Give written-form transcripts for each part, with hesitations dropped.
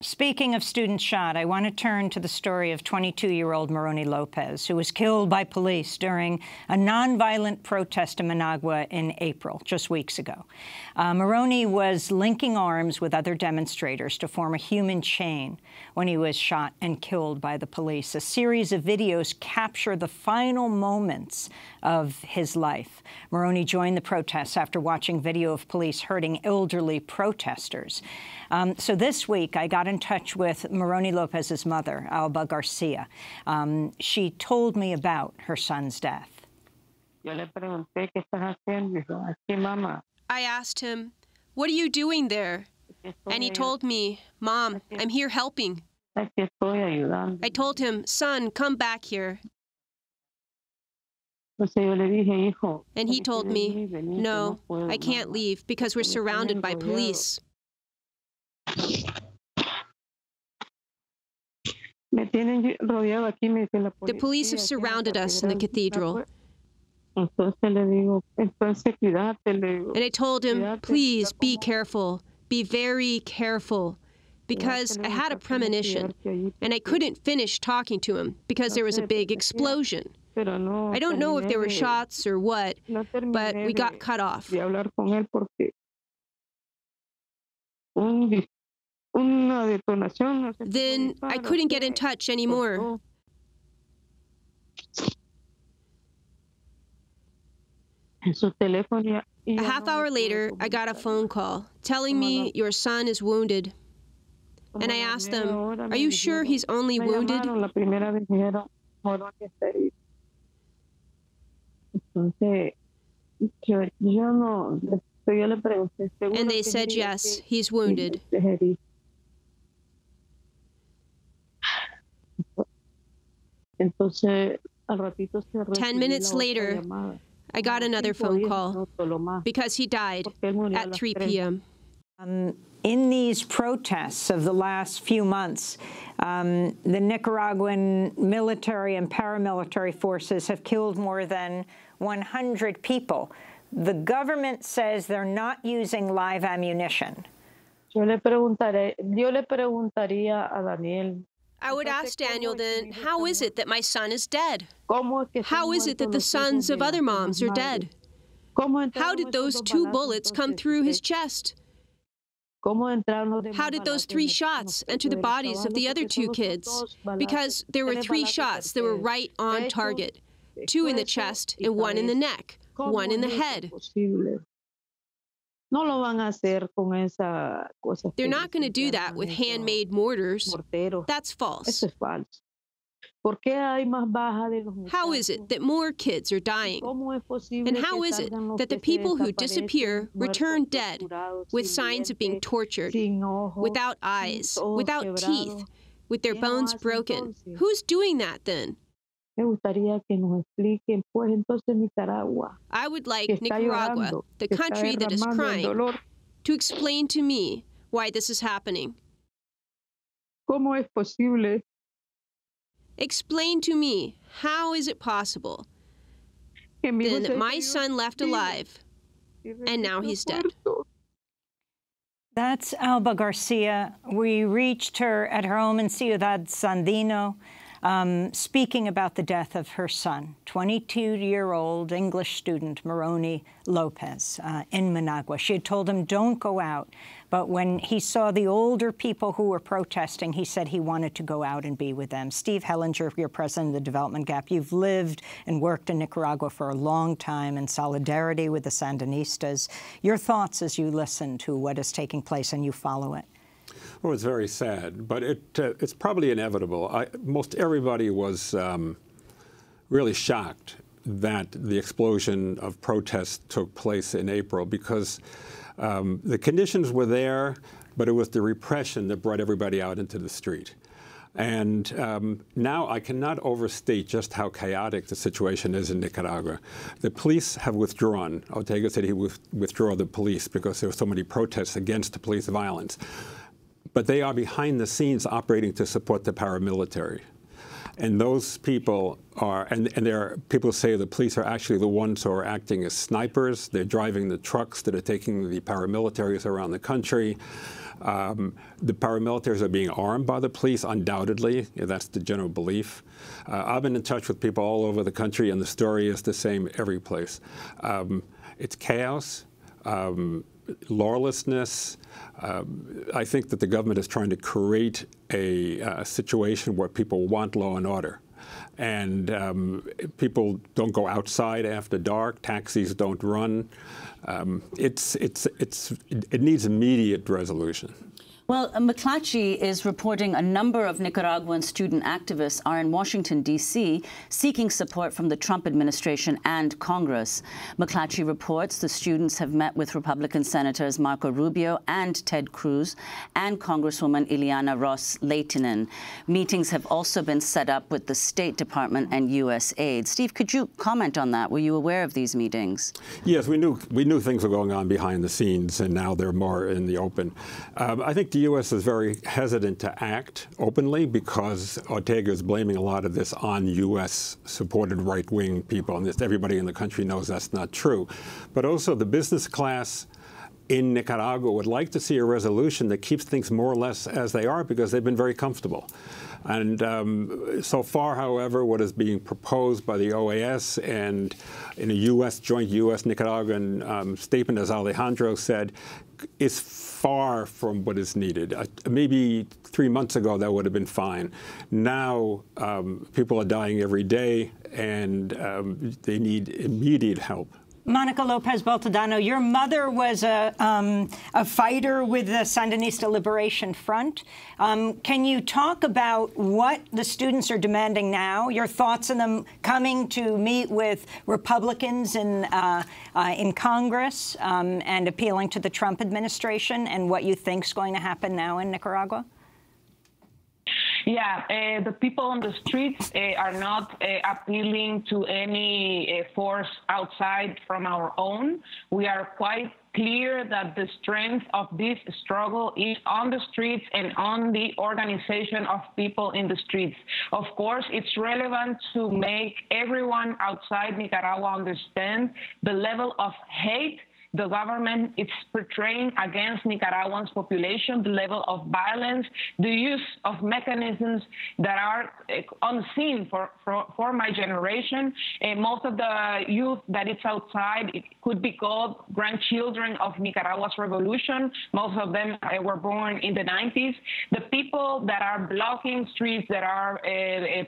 Speaking of students shot, I want to turn to the story of 22-year-old Moroni Lopez, who was killed by police during a nonviolent protest in Managua in April, just weeks ago. Moroni was linking arms with other demonstrators to form a human chain when he was shot and killed by the police. A series of videos capture the final moments of his life. Moroni joined the protests after watching video of police hurting elderly protesters. So this week, I got in touch with Moroni Lopez's mother, Alba Garcia. She told me about her son's death. I asked him, "What are you doing there?" And he told me, "Mom, I'm here helping." I told him, "Son, come back here." And he told me, "No, I can't leave because we're surrounded by police." The police have surrounded us in the cathedral. And I told him, "Please be careful, be very careful," because I had a premonition, and I couldn't finish talking to him because there was a big explosion. I don't know if there were shots or what, but we got cut off. Then I couldn't get in touch anymore. A half hour later, I got a phone call telling me, "Your son is wounded." And I asked them, "Are you sure he's only wounded?" And they said, "Yes, he's wounded." 10 minutes later, I got another phone call because he died at 3 p.m. In these protests of the last few months, the Nicaraguan military and paramilitary forces have killed more than 100 people. The government says they're not using live ammunition. I would ask Daniel then, how is it that my son is dead? How is it that the sons of other moms are dead? How did those 2 bullets come through his chest? How did those 3 shots enter the bodies of the other 2 kids? Because there were 3 shots that were right on target. 2 in the chest and 1 in the neck, 1 in the head. They're not going to do that with handmade mortars. That's false. How is it that more kids are dying? And how is it that the people who disappear return dead with signs of being tortured, without eyes, without teeth, with their bones broken? Who's doing that then? I would like Nicaragua, the country that is crying, to explain to me why this is happening. Explain to me, how is it possible then that my son left alive and now he's dead? That's Alba Garcia. We reached her at her home in Ciudad Sandino, speaking about the death of her son, 22-year-old English student Moroni Lopez in Managua. She had told him, "Don't go out." But when he saw the older people who were protesting, he said he wanted to go out and be with them. Steve Hellinger, you're president of the Development Gap. You've lived and worked in Nicaragua for a long time in solidarity with the Sandinistas. Your thoughts as you listen to what is taking place and you follow it? Well, it's very sad, but it's probably inevitable. Most everybody was really shocked that the explosion of protests took place in April because the conditions were there, but it was the repression that brought everybody out into the street. And now I cannot overstate just how chaotic the situation is in Nicaragua. The police have withdrawn. Ortega said he would withdraw the police because there were so many protests against the police violence. But they are behind the scenes operating to support the paramilitary. And those people are, and there are people say the police are actually the ones who are acting as snipers. They're driving the trucks that are taking the paramilitaries around the country. The paramilitaries are being armed by the police, undoubtedly. That's the general belief. I've been in touch with people all over the country, and the story is the same every place. It's chaos, lawlessness. I think that the government is trying to create a situation where people want law and order. And people don't go outside after dark. Taxis don't run. It needs immediate resolution. Well, McClatchy is reporting a number of Nicaraguan student activists are in Washington, D.C., seeking support from the Trump administration and Congress. McClatchy reports the students have met with Republican Senators Marco Rubio and Ted Cruz and Congresswoman Ileana Ros-Lehtinen. Meetings have also been set up with the State Department and USAID. Steve, could you comment on that? Were you aware of these meetings? Yes, we knew things were going on behind the scenes, and now they're more in the open. I think the U.S. is very hesitant to act openly because Ortega is blaming a lot of this on U.S.-supported right-wing people, and everybody in the country knows that's not true. But also the business class in Nicaragua would like to see a resolution that keeps things more or less as they are because they've been very comfortable. And so far, however, what is being proposed by the OAS and in a joint U.S.-Nicaraguan statement, as Alejandro said, is far from what is needed. Maybe 3 months ago, that would have been fine. Now, people are dying every day, and they need immediate help. Monica Lopez Baltodano, your mother was a fighter with the Sandinista Liberation Front. Can you talk about what the students are demanding now, your thoughts on them coming to meet with Republicans in Congress and appealing to the Trump administration, and what you think is going to happen now in Nicaragua? Yeah, the people on the streets are not appealing to any force outside from our own. We are quite clear that the strength of this struggle is on the streets and on the organization of people in the streets. Of course, it's relevant to make everyone outside Nicaragua understand the level of hate the government is portraying against Nicaraguans' population, the level of violence, the use of mechanisms that are unseen for my generation. Most of the youth that is outside, it could be called grandchildren of Nicaragua's revolution. Most of them were born in the 90s. The people that are blocking streets, that are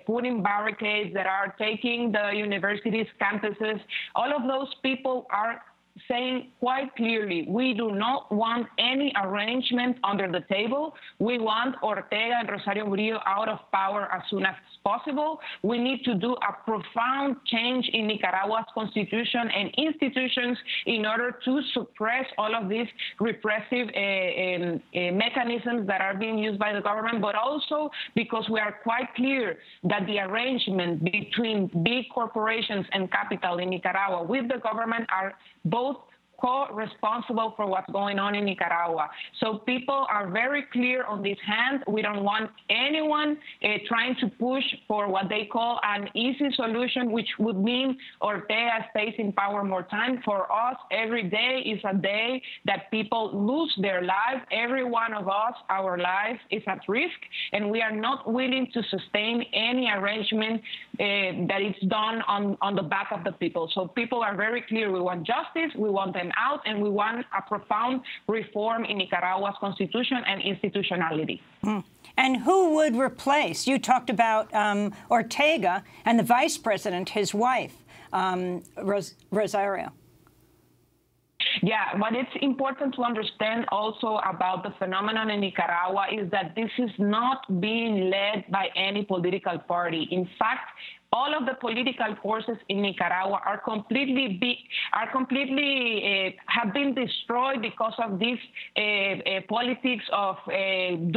putting barricades, that are taking the university's campuses, all of those people are saying quite clearly, we do not want any arrangement under the table. We want Ortega and Rosario Murillo out of power as soon as possible. We need to do a profound change in Nicaragua's constitution and institutions in order to suppress all of these repressive mechanisms that are being used by the government, but also because we are quite clear that the arrangement between big corporations and capital in Nicaragua with the government are both co-responsible for what's going on in Nicaragua. So people are very clear on this hand. We don't want anyone trying to push for what they call an easy solution, which would mean Ortega stays in power more time. For us, every day is a day that people lose their lives. Every one of us, our life is at risk, and we are not willing to sustain any arrangement that is done on the back of the people. So people are very clear. We want justice. We want them out, and we want a profound reform in Nicaragua's constitution and institutionality. And who would replace? You talked about Ortega and the vice president, his wife, Rosario. Yeah, what it's important to understand also about the phenomenon in Nicaragua is that this is not being led by any political party. In fact, all of the political forces in Nicaragua have been destroyed because of this politics of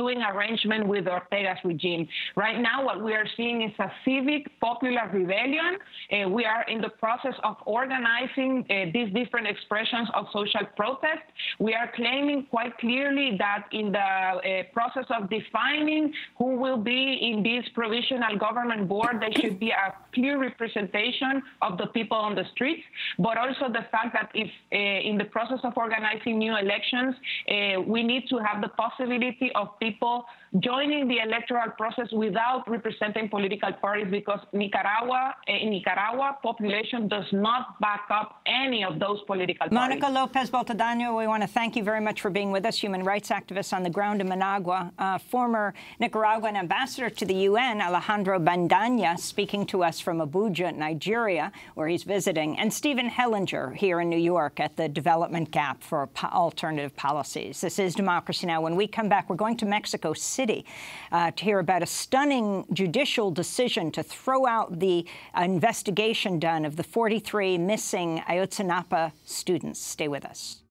doing arrangement with Ortega's regime. Right now, what we are seeing is a civic popular rebellion. We are in the process of organizing these different expressions of social protest. We are claiming quite clearly that in the process of defining who will be in this provisional government board, there should be a clear representation of the people on the streets, but also the fact that if in the process of organizing new elections, we need to have the possibility of people joining the electoral process without representing political parties, because Nicaragua population does not back up any of those political parties. Monica Lopez Boltadano, we want to thank you very much for being with us, human rights activist on the ground in Managua. Former Nicaraguan ambassador to the UN, Alejandro Bandanya, speaking to us from Abuja, Nigeria, where he's visiting, and Stephen Hellinger here in New York at the Development Gap for Alternative Policies. This is Democracy Now! When we come back, we're going to Mexico City to hear about a stunning judicial decision to throw out the investigation done of the 43 missing Ayotzinapa students. Stay with us.